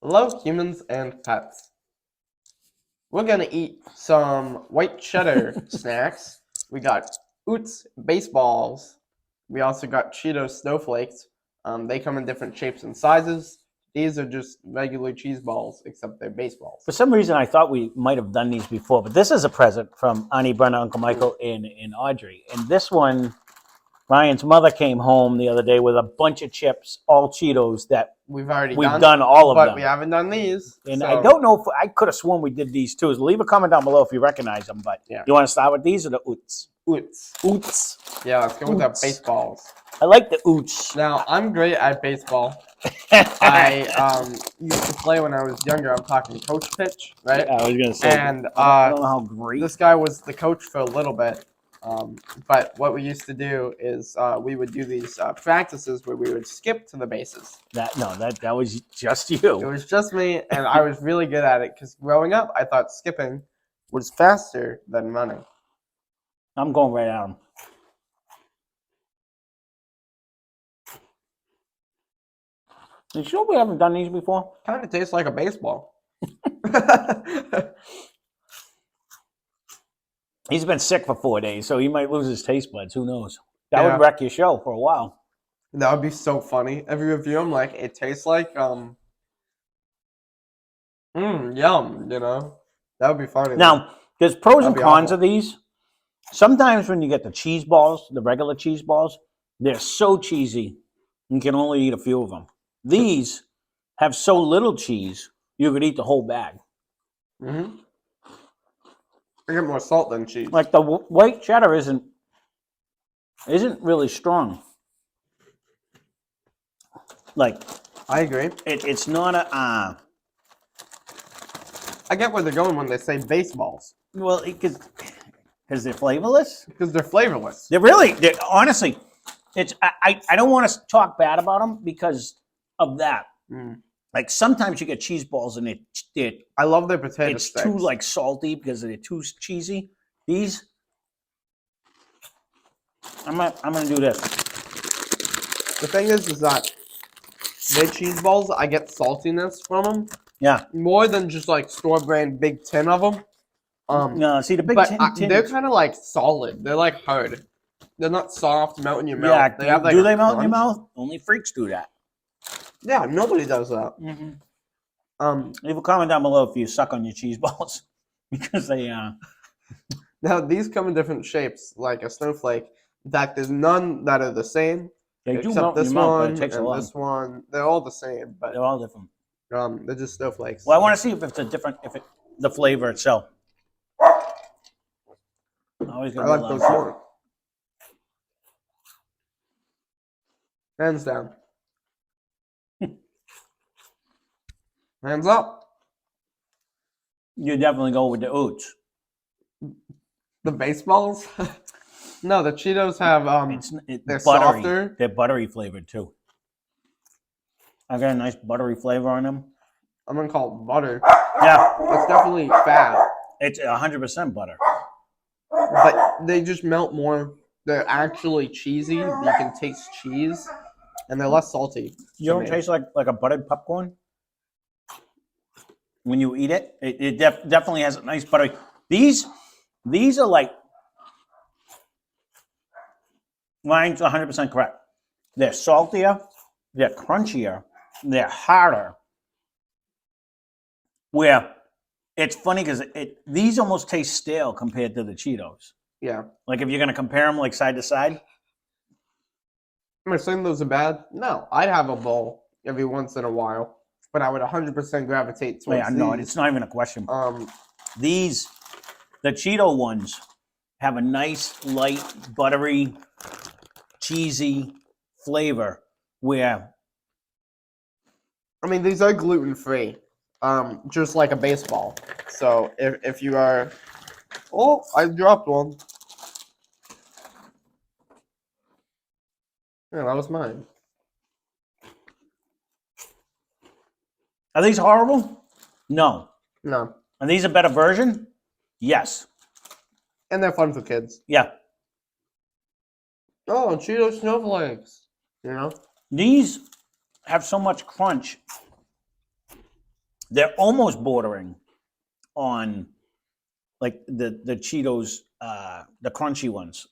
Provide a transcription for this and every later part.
Hello, humans and pets. We're gonna eat some white cheddar snacks. We got Oots baseballs. We also got Cheetos Snowflakes. They come in different shapes and sizes. These are just regular cheese balls, except they're baseballs. For some reason, I thought we might have done these before, but this is a present from Auntie Brenna, Uncle Michael, and Audrey. And this one, Ryan's mother came home the other day with a bunch of chips, all Cheetos that We've done all of but them. we haven't done these. And so. I don't know if I could have sworn we did these too. So leave a comment down below if you recognize them. But Yeah. You want to start with these or the Oots? Oots. Oots. Yeah, let's go with the Oots. baseballs. I like the Oots. Now, I'm great at baseball. I used to play when I was younger. I'm talking coach pitch, right? I was gonna say. And I don't know how great this guy was the coach for a little bit. But what we used to do is we would do these practices where we would skip to the bases. that was just It you. was just me, and I was really good at it because growing up, I thought skipping was faster than running. I'm going right at them. You sure we haven't done these before? Kind of tastes like a baseball. He's been sick for 4 days, so he might lose his taste buds. Who knows? That Yeah. would wreck your show for a while. That would be so funny. Every review, I'm like, it tastes like yum. You know, that would be funny. Now, there's pros and That'd be cons awful. of these. Sometimes when you get the cheese balls, the regular cheese balls, they're so cheesy, you can only eat a few of them. These have so little cheese, you could eat the whole bag. Mm-hmm. I get more salt than cheese. Like the white cheddar isn't really strong. Like I agree. it's not a I get where they're going when they say baseballs well because they're flavorless. because they're flavorless. They're honestly, it's I don't want to talk bad about them because of that. Like sometimes you get cheese balls and I love their potato it's sticks. too like salty because they're too cheesy. These, I'm gonna do this. The thing is that their cheese balls, I get saltiness from them Yeah. more than just like store brand big tin of them. No, see the big but tin. they're kind of like solid. They're like hard. They're not soft, melt in your mouth. Yeah. They have, like, do a they melt in your crunch. mouth? Only freaks do that. Yeah, nobody does that. Leave a comment down below if you suck on your cheese balls because they. Now these come in different shapes, like a snowflake. In fact, there's none that are the same. They do Except melt in this your mouth, but one it takes a and lot. this one. They're all the same, but They're all different. they're just snowflakes. Well, I want to see if it's a different, the flavor itself. Always I gonna like be those loud. more. Hands down. Hands up. You definitely go with the Oots. The baseballs? No, the Cheetos have they're buttery. softer. They're buttery flavored too. I got a nice buttery flavor on them. I'm gonna call it butter. Yeah, It's definitely fat, it's 100% butter. but they just melt more. They're actually cheesy. You can taste cheese, and they're less salty. You don't taste like a buttered popcorn when you eat it. It definitely has a nice buttery. These are like, mine's 100% correct. They're saltier, they're crunchier, they're harder. Where it's funny because these almost taste stale compared to the Cheetos. Yeah. Like if you're gonna compare them like side to side. Am I saying those are bad? No, I'd have a bowl every once in a while, but I would 100% gravitate towards Yeah, no, these. it's not even a question. Um, These, the Cheeto ones, have a nice, light, buttery, cheesy flavor. Where I mean, these are gluten-free, just like a baseball. So if you are, oh, I dropped one. Yeah, that was mine. are these horrible? No. No, Are these a better version? Yes. and they're fun for kids. Yeah. Oh, Cheetos Snowflakes. You know, These have so much crunch They're almost bordering on like the Cheetos, the crunchy ones,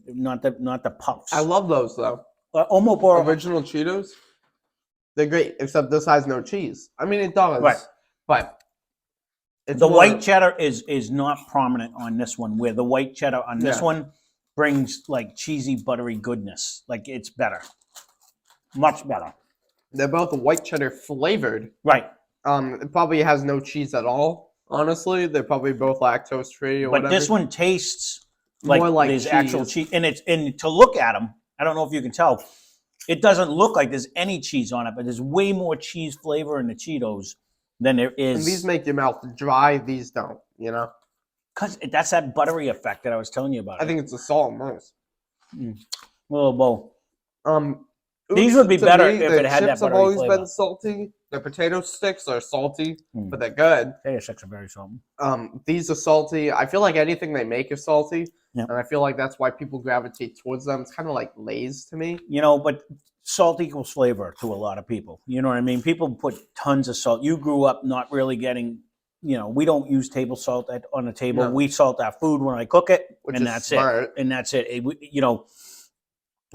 not the puffs. I love those though. Almost bordering. Original Cheetos. They're great, except this has no cheese. I mean, it does, Right. but it's The more- white cheddar is not prominent on this one, where the white cheddar on this Yeah. one brings like cheesy, buttery goodness. Like it's better. Much better. They're both white cheddar flavored. Right. It probably has no cheese at all. Honestly, they're probably both lactose free or But whatever. this one tastes like, More like there's actual cheese. cheese. And to look at them, I don't know if you can tell, it doesn't look like there's any cheese on it, but there's way more cheese flavor in the Cheetos than there is. And these make your mouth dry. These don't. You know. Because that's that buttery effect that I was telling you about. I think it's the salt in those. Well, bowl. These Oops, would be to better me, if the it had that chips have buttery always flavor. been salty. The potato sticks are salty, but they're good. Potato sticks are very salty. These are salty. I feel like anything they make is salty, Yep. and I feel like that's why people gravitate towards them. It's kind of like Lay's to me. You know, but salt equals flavor to a lot of people. You know what I mean? People put tons of salt. You grew up not really getting, we don't use table salt on the table. No. We salt our food when I cook it, Which and is that's smart. it. And that's it.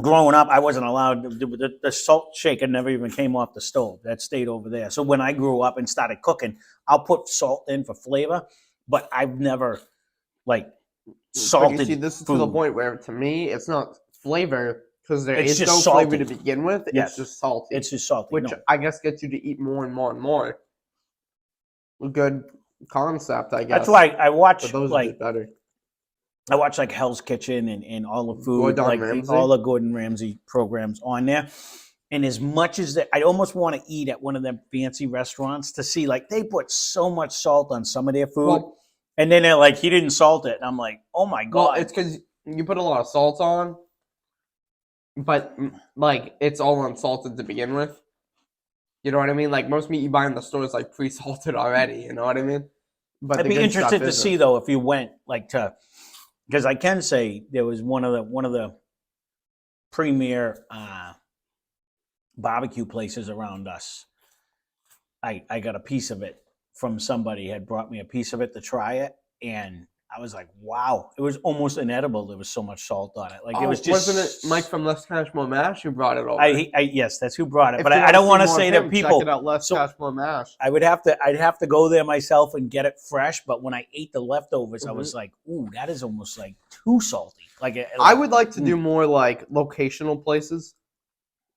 Growing up, I wasn't allowed, the salt shaker never even came off the stove. That stayed over there. So when I grew up and started cooking, I'll put salt in for flavor, but I've never, salted But you see, this is food. to the point where, to me, it's not flavor because there It's is just no flavor salty. to begin with. Yes. It's just salty, It's just salty. which No. I guess gets you to eat more and more and more. A good concept, I guess. That's why I watch, But those are just better. I watch Hell's Kitchen and all the food, Gordon like Ramsay? all the Gordon Ramsay programs on there. And as much as that, I almost want to eat at one of them fancy restaurants to see, they put so much salt on some of their food. Well, And then they're like, he didn't salt it. And I'm like, oh my God. it's because you put a lot of salt on, but it's all unsalted to begin with. You know what I mean? Like most meat you buy in the store is pre-salted already. You know what I mean? But I'd the be good interested stuff to isn't. see though if you went because I can say there was one of the premier barbecue places around us. I got a piece of it from somebody had brought me a piece of it to try it, and I was like, wow! It was almost inedible. There was so much salt on it. It was just. Wasn't it Mike from Less Cash More Mash who brought it over? Yes, that's who brought it. If but you I don't want to see more say of to him, people. check it out, Less so- Cash More Mash. I'd have to go there myself and get it fresh. But when I ate the leftovers, I was like, "Ooh, that is almost too salty." I would like to do more locational places.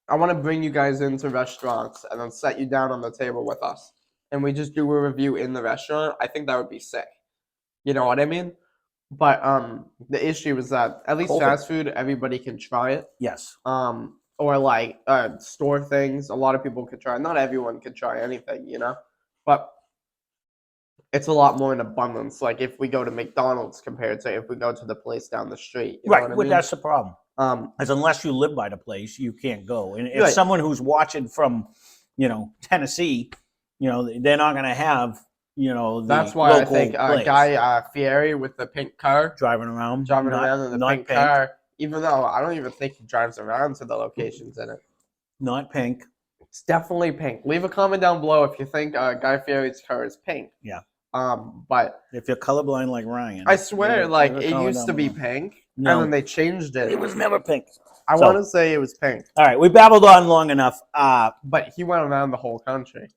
I want to bring you guys into restaurants and then set you down on the table with us, and we just do a review in the restaurant. I think that would be sick. You know what I mean? But the issue is that at least COVID. fast food, everybody can try it. Yes. Or store things. A lot of people could try. Not everyone could try anything, but it's a lot more in abundance. Like if we go to McDonald's compared to if we go to the place down the street. You know what I mean? That's the problem. As unless you live by the place, you can't go. And if someone who's watching from, Tennessee, they're not going to have, the that's why I local think place. Guy Fieri with the pink car driving around in the pink car. Even though I don't even think he drives around to the locations in it. Not pink. It's definitely pink. Leave a comment down below if you think Guy Fieri's car is pink. Yeah. But if you're colorblind like Ryan, I swear, leave a it comment used down to be below. pink, No. and then they changed it. It was never pink. I want to say it was pink. All right, we babbled on long enough. But he went around the whole country.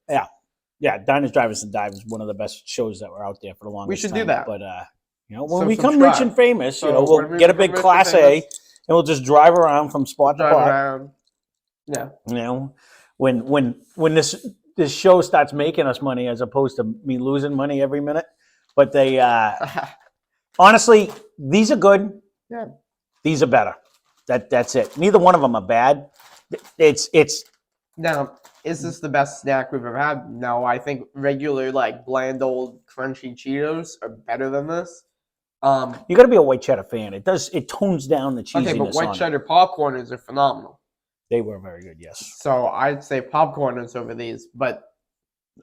Yeah, Diners, Drivers, and Dives is one of the best shows that were out there for the longest We should time. do that. But when So we come subscribe. rich and famous, So when we'll we get a become big rich and Class A, famous, and we'll just drive around from spot to Drive spot. around. Yeah. When this show starts making us money as opposed to me losing money every minute. But they honestly, these are good. Yeah. These are better. That's it. Neither one of them are bad. It's Now, is this the best snack we've ever had? No, I think regular bland old crunchy Cheetos are better than this. you got to be a white cheddar fan. It tones down the cheesiness. Okay, but white on cheddar it. popcorners are phenomenal. They were very good. Yes. So I'd say popcorners over these, but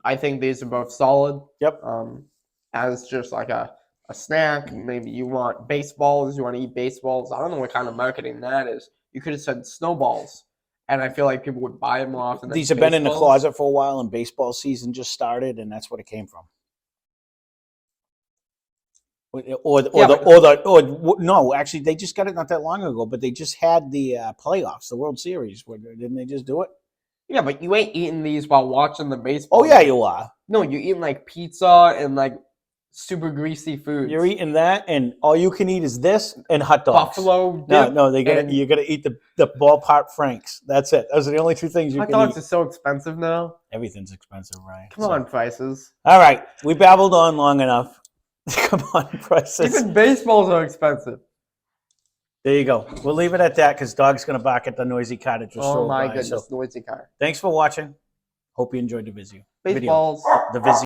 I think these are both solid. Yep. As just a snack, maybe you want baseballs, you want to eat baseballs. I don't know what kind of marketing that is. You could have said snowballs, and I feel like people would buy them more often. These than have been in the baseballs. closet for a while, and baseball season just started, and that's what it came from. No, actually, they just got it not that long ago, but they just had the playoffs, the World Series. Didn't they just do it? Yeah, but you ain't eating these while watching the baseball. Oh yeah, you are. No, you're eating like pizza and like super greasy foods. You're eating that, and all you can eat is this and hot dogs. Buffalo dip. No, you gotta eat the ballpark Franks. That's it. Those are the only two things you hot can dogs eat. are so expensive now. Everything's expensive, Ryan. Come on, prices. All right, we babbled on long enough. Come on, prices. Even baseballs are expensive. There you go. We'll leave it at that because dog's gonna bark at the noisy car that just Oh drove my by. goodness, So noisy car. thanks for watching. Hope you enjoyed the video. Baseballs. The video.